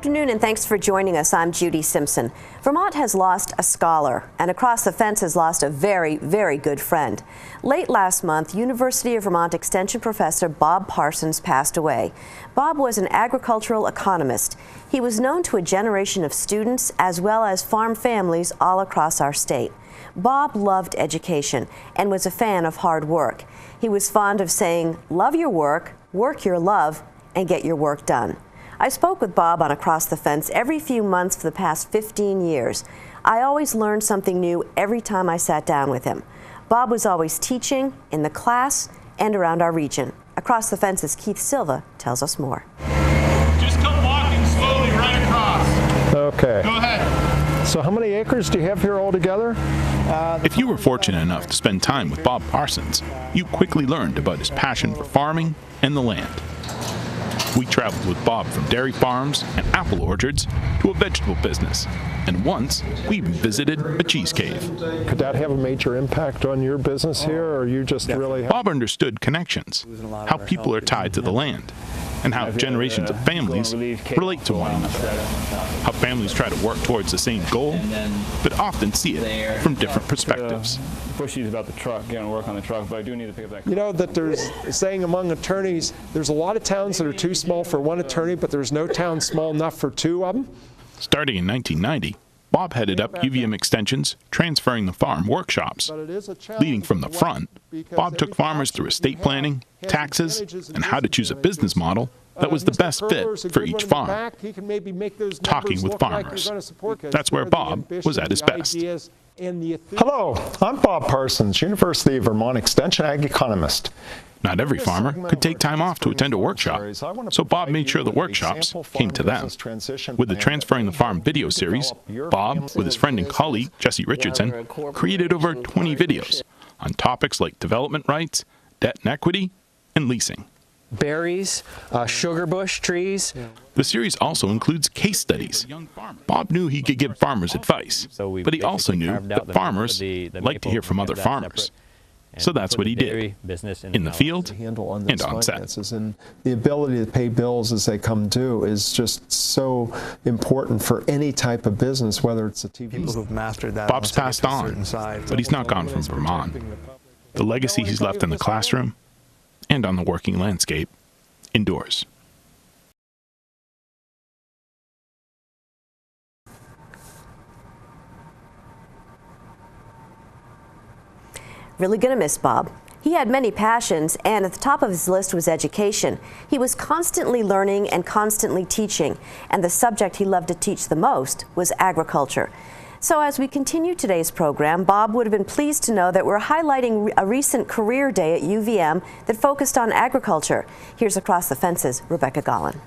afternoon and thanks for joining us. I'm Judy Simpson. Vermont has lost a scholar, and Across the Fence has lost a very, very good friend. Late last month, University of Vermont Extension Professor Bob Parsons passed away. Bob was an agricultural economist. He was known to a generation of students as well as farm families all across our state. Bob loved education and was a fan of hard work. He was fond of saying, "Love your work your love, and get your work done." I spoke with Bob on Across the Fence every few months for the past 15 years. I always learned something new every time I sat down with him. Bob was always teaching in the class and around our region. Across the Fence's Keith Silva tells us more. Just come walking slowly right across. Okay. Go ahead. So how many acres do you have here altogether? If you were fortunate enough to spend time with Bob Parsons, you quickly learned about his passion for farming and the land. We traveled with Bob from dairy farms and apple orchards to a vegetable business, and once we even visited a cheese cave. Could that have a major impact on your business here, or you just really... Bob understood connections, how people are tied to the land, and how generations of families relate to one another. How families try to work towards the same goal, but often see it from different perspectives. Bushy's about the truck, getting work on the truck, but I do need to pick up that. You know that there's saying among attorneys, there's a lot of towns that are too small for one attorney, but there's no town small enough for two of them. Starting in 1990, Bob headed up UVM Extension's Transferring the Farm workshops. Leading from the front, Bob took farmers through estate planning, taxes, and how to choose a business model that was the best fit for each farm. Talking with farmers. That's where Bob was at his best. Hello, I'm Bob Parsons, University of Vermont Extension Ag Economist. Not every farmer could take time off to attend a workshop, so Bob made sure the workshops came to them. With the Transferring the Farm video series, Bob, with his friend and colleague Jesse Richardson, created over 20 videos on topics like development rights, debt and equity, and leasing. Berries, sugar bush trees. The series also includes case studies. Bob knew he could give farmers advice, but he also knew that farmers like to hear from other farmers. So that's what he did, in the field and on set. And the ability to pay bills as they come due is just so important for any type of business, whether it's a TV. People who've mastered that. Bob's passed on, but he's not gone from Vermont. The legacy he's left in the classroom and on the working landscape indoors. Really gonna miss Bob. He had many passions, and at the top of his list was education. He was constantly learning and constantly teaching, and the subject he loved to teach the most was agriculture. So as we continue today's program, Bob would have been pleased to know that we're highlighting a recent career day at UVM that focused on agriculture. Here's Across the Fence's Rebecca Gollin.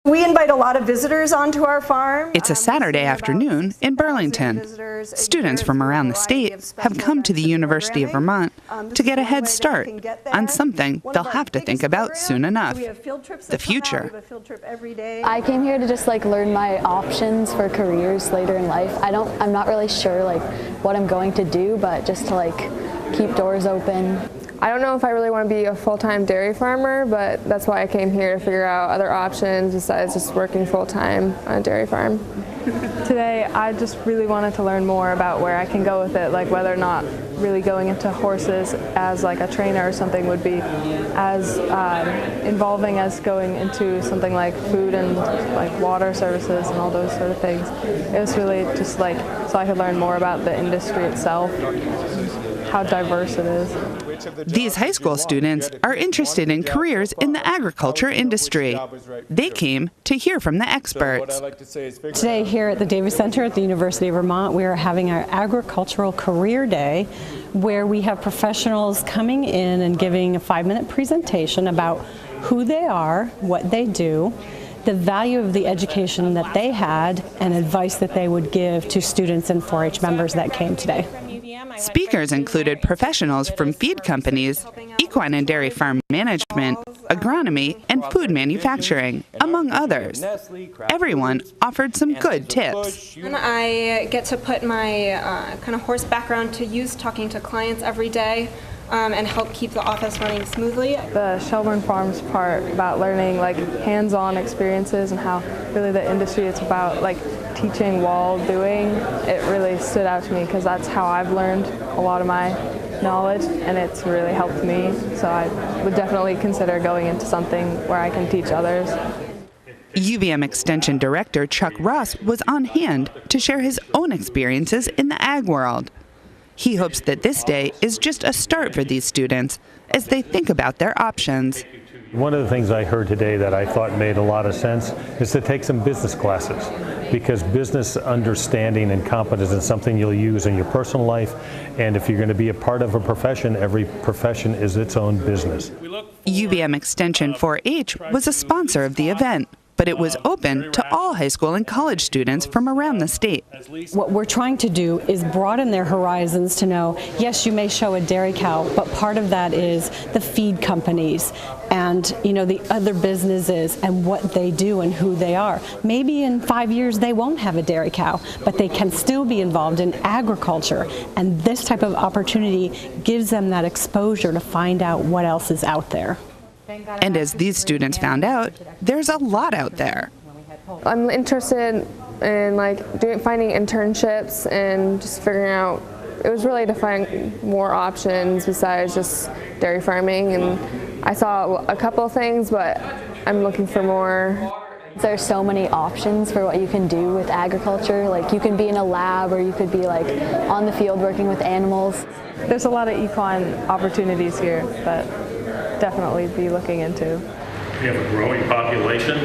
We invite a lot of visitors onto our farm. It's a Saturday afternoon in Burlington. Students from around the state have come to the University of Vermont to get a head start on something they'll have to think about soon enough, the future. I came here to just learn my options for careers later in life. I'm not really sure what I'm going to do, but just to keep doors open. I don't know if I really want to be a full-time dairy farmer, but that's why I came here to figure out other options besides just working full-time on a dairy farm. Today, I just really wanted to learn more about where I can go with it, whether or not really going into horses as a trainer or something would be as involving as going into something like food and water services and all those sort of things. It was really just so I could learn more about the industry itself, how diverse it is. These high school students are interested in careers in the agriculture industry. They came to hear from the experts. Today here at the Davis Center at the University of Vermont, we are having our Agricultural Career Day, where we have professionals coming in and giving a 5-minute presentation about who they are, what they do, the value of the education that they had, and advice that they would give to students and 4-H members that came today. Speakers included professionals from feed companies, equine and dairy farm management, agronomy, and food manufacturing, among others. Everyone offered some good tips. And I get to put my kind of horse background to use talking to clients every day. and help keep the office running smoothly. The Shelburne Farms part about learning like hands-on experiences and how really the industry is about like teaching while doing, it really stood out to me because that's how I've learned a lot of my knowledge, and it's really helped me. So I would definitely consider going into something where I can teach others. UVM Extension Director Chuck Ross was on hand to share his own experiences in the ag world. He hopes that this day is just a start for these students as they think about their options. One of the things I heard today that I thought made a lot of sense is to take some business classes, because business understanding and competence is something you'll use in your personal life, and if you're going to be a part of a profession, every profession is its own business. UVM Extension 4-H was a sponsor of the event, but it was open to all high school and college students from around the state. What we're trying to do is broaden their horizons to know, yes, you may show a dairy cow, but part of that is the feed companies and, you know, the other businesses and what they do and who they are. Maybe in 5 years they won't have a dairy cow, but they can still be involved in agriculture, and this type of opportunity gives them that exposure to find out what else is out there. And as these students found out, there's a lot out there. I'm interested in finding internships and just figuring out, it was really to find more options besides just dairy farming, and I saw a couple of things, but I'm looking for more. There's so many options for what you can do with agriculture. Like you can be in a lab, or you could be like on the field working with animals. There's a lot of equine opportunities here that definitely be looking into. We have a growing population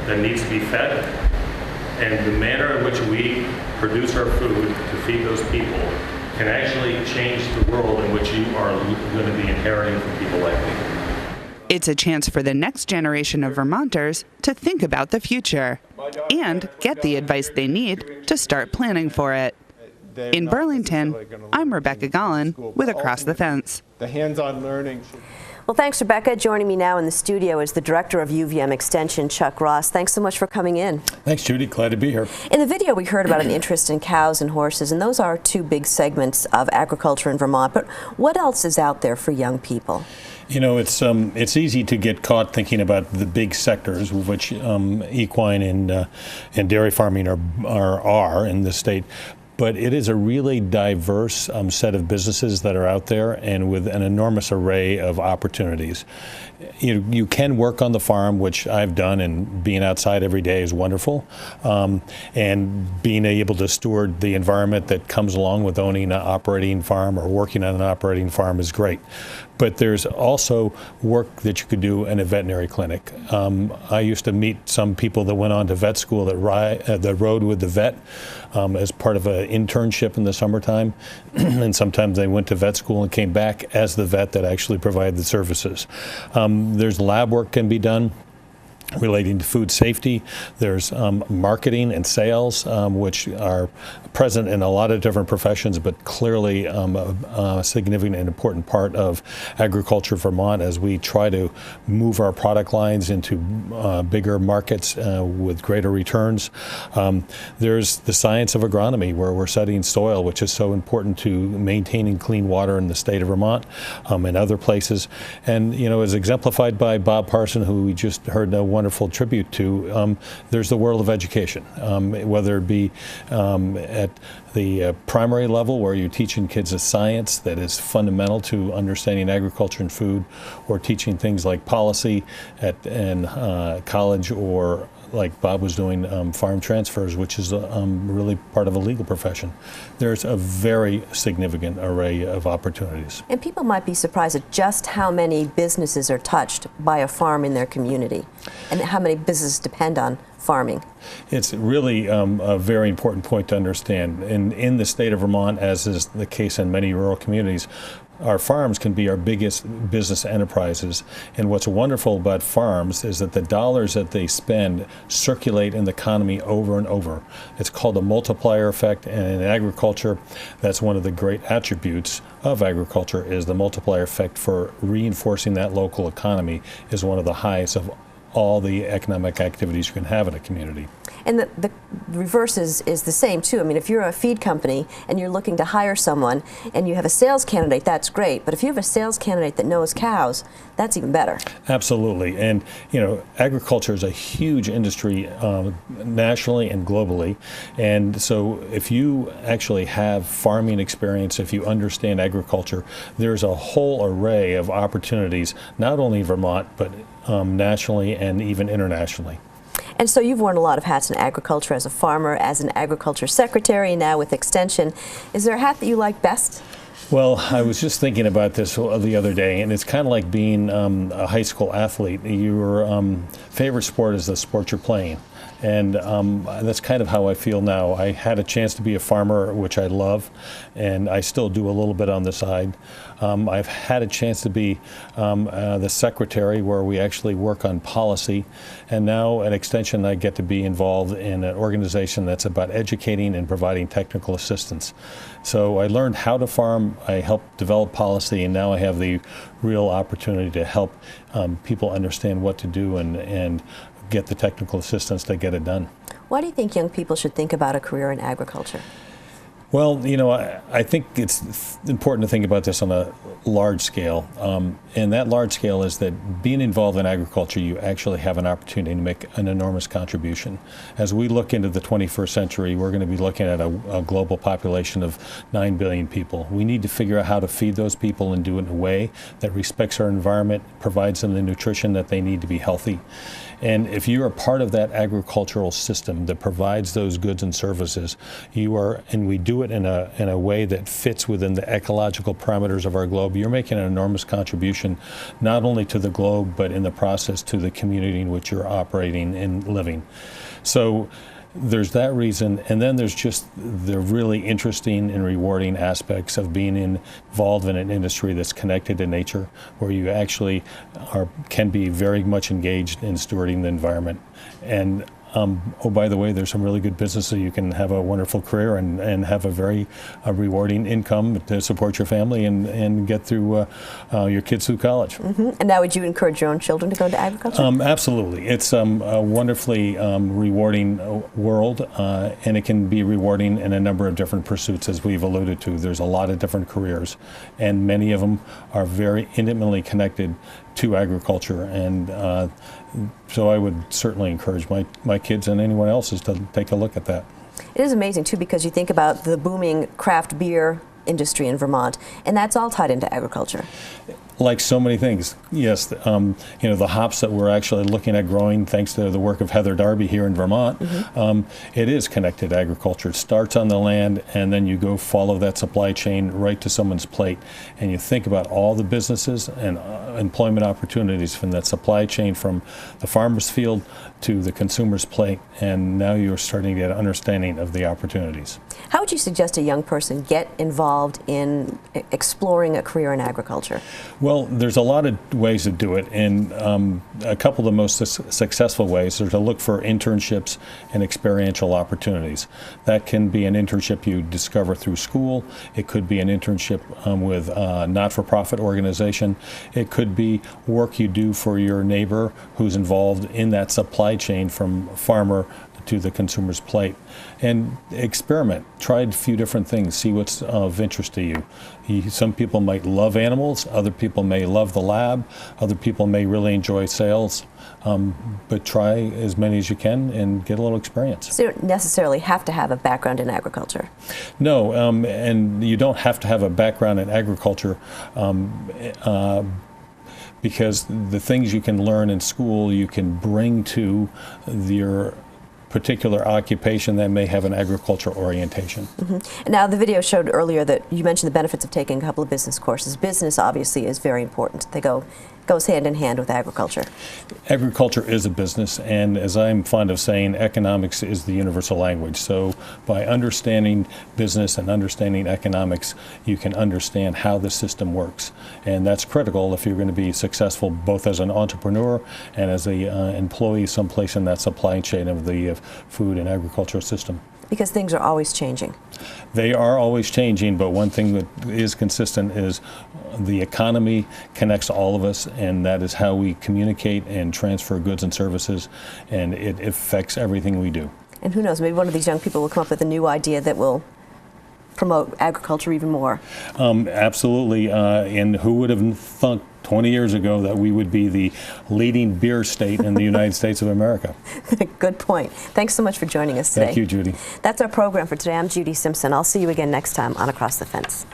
that needs to be fed, and the manner in which we produce our food to feed those people can actually change the world in which you are going to be inheriting from people like me. It's a chance for the next generation of Vermonters to think about the future and get the advice they need to start planning for it. In Burlington, I'm Rebecca Gollin with Across the Fence. The hands-on learning. Well, thanks, Rebecca. Joining me now in the studio is the director of UVM Extension, Chuck Ross. Thanks so much for coming in. Thanks, Judy. Glad to be here. In the video, we heard about an interest in cows and horses, and those are two big segments of agriculture in Vermont. But what else is out there for young people? You know, it's easy to get caught thinking about the big sectors, which equine and dairy farming are in the state. But it is a really diverse set of businesses that are out there, and with an enormous array of opportunities. You can work on the farm, which I've done, and being outside every day is wonderful. And being able to steward the environment that comes along with owning an operating farm or working on an operating farm is great. But there's also work that you could do in a veterinary clinic. I used to meet some people that went on to vet school that rode with the vet as part of an internship in the summertime. And sometimes they went to vet school and came back as the vet that actually provided the services. There's lab work can be done relating to food safety. There's marketing and sales, which are present in a lot of different professions, but clearly a significant and important part of agriculture Vermont as we try to move our product lines into bigger markets with greater returns. There's the science of agronomy, where we're studying soil, which is so important to maintaining clean water in the state of Vermont and other places. And, you know, as exemplified by Bob Parsons, who we just heard a wonderful tribute to, there's the world of education, whether it be at the primary level, where you're teaching kids a science that is fundamental to understanding agriculture and food, or teaching things like policy in college, or like Bob was doing, farm transfers, which is really part of a legal profession. There's a very significant array of opportunities. And people might be surprised at just how many businesses are touched by a farm in their community, and how many businesses depend on farming. It's really a very important point to understand. In the state of Vermont, as is the case in many rural communities, our farms can be our biggest business enterprises. And what's wonderful about farms is that the dollars that they spend circulate in the economy over and over. It's called a multiplier effect, and in agriculture, that's one of the great attributes of agriculture, is the multiplier effect for reinforcing that local economy is one of the highest of all the economic activities you can have in a community. And the reverse is the same too. I mean, if you're a feed company and you're looking to hire someone and you have a sales candidate, that's great. But if you have a sales candidate that knows cows, that's even better. Absolutely. And, you know, agriculture is a huge industry nationally and globally. And so if you actually have farming experience, if you understand agriculture, there's a whole array of opportunities, not only in Vermont, but nationally and even internationally. And so you've worn a lot of hats in agriculture, as a farmer, as an agriculture secretary, now with Extension. Is there a hat that you like best? Well, I was just thinking about this the other day, and it's kind of like being a high school athlete. Your favorite sport is the sport you're playing. And that's kind of how I feel now. I had a chance to be a farmer, which I love, and I still do a little bit on the side. I've had a chance to be the secretary, where we actually work on policy. And now at Extension, I get to be involved in an organization that's about educating and providing technical assistance. So I learned how to farm, I helped develop policy, and now I have the real opportunity to help people understand what to do and get the technical assistance to get it done. Why do you think young people should think about a career in agriculture? Well, you know, I think it's important to think about this on a large scale. And that large scale is that being involved in agriculture, you actually have an opportunity to make an enormous contribution. As we look into the 21st century, we're going to be looking at a global population of 9 billion people. We need to figure out how to feed those people and do it in a way that respects our environment, provides them the nutrition that they need to be healthy. And if you're a part of that agricultural system that provides those goods and services, you are, and we do it in a way that fits within the ecological parameters of our globe, you're making an enormous contribution, not only to the globe, but in the process to the community in which you're operating and living. So there's that reason, and then there's just the really interesting and rewarding aspects of being involved in an industry that's connected to nature, where you actually can be very much engaged in stewarding the environment. And oh, by the way, there's some really good businesses. You can have a wonderful career and have a very rewarding income to support your family and get through your kids through college. Mm-hmm. And now would you encourage your own children to go into agriculture? Absolutely. It's a wonderfully rewarding world, and it can be rewarding in a number of different pursuits, as we've alluded to. There's a lot of different careers, and many of them are very intimately connected to agriculture, and so I would certainly encourage my kids and anyone else to take a look at that. It is amazing too, because you think about the booming craft beer industry in Vermont, and that's all tied into agriculture. Like so many things, yes. You know, the hops that we're actually looking at growing, thanks to the work of Heather Darby here in Vermont, it is connected to agriculture. It starts on the land, and then you go follow that supply chain right to someone's plate. And you think about all the businesses and employment opportunities from that supply chain, from the farmer's field to the consumer's plate, and now you're starting to get an understanding of the opportunities. How would you suggest a young person get involved in exploring a career in agriculture? Well, there's a lot of ways to do it, and a couple of the most successful ways are to look for internships and experiential opportunities. That can be an internship you discover through school. It could be an internship with a not-for-profit organization. It could be work you do for your neighbor who's involved in that supply chain from farmer to the consumer's plate. And experiment. Try a few different things. See what's of interest to you. Some people might love animals. Other people may love the lab. Other people may really enjoy sales. But try as many as you can and get a little experience. So you don't necessarily have to have a background in agriculture. No, and you don't have to have a background in agriculture. Because the things you can learn in school, you can bring to your particular occupation that may have an agricultural orientation. Mm-hmm. Now, the video showed earlier that you mentioned the benefits of taking a couple of business courses. Business obviously is very important. They goes hand in hand with agriculture. Agriculture is a business, and as I'm fond of saying, economics is the universal language. So by understanding business and understanding economics, you can understand how the system works. And that's critical if you're going to be successful both as an entrepreneur and as an employee someplace in that supply chain of the food and agricultural system. Because things are always changing. They are always changing, but one thing that is consistent is the economy connects all of us, and that is how we communicate and transfer goods and services, and it affects everything we do. And who knows, maybe one of these young people will come up with a new idea that will promote agriculture even more. Absolutely. And who would have thought 20 years ago that we would be the leading beer state in the United States of America? Good point. Thanks so much for joining us today. Thank you, Judy. That's our program for today. I'm Judy Simpson. I'll see you again next time on Across the Fence.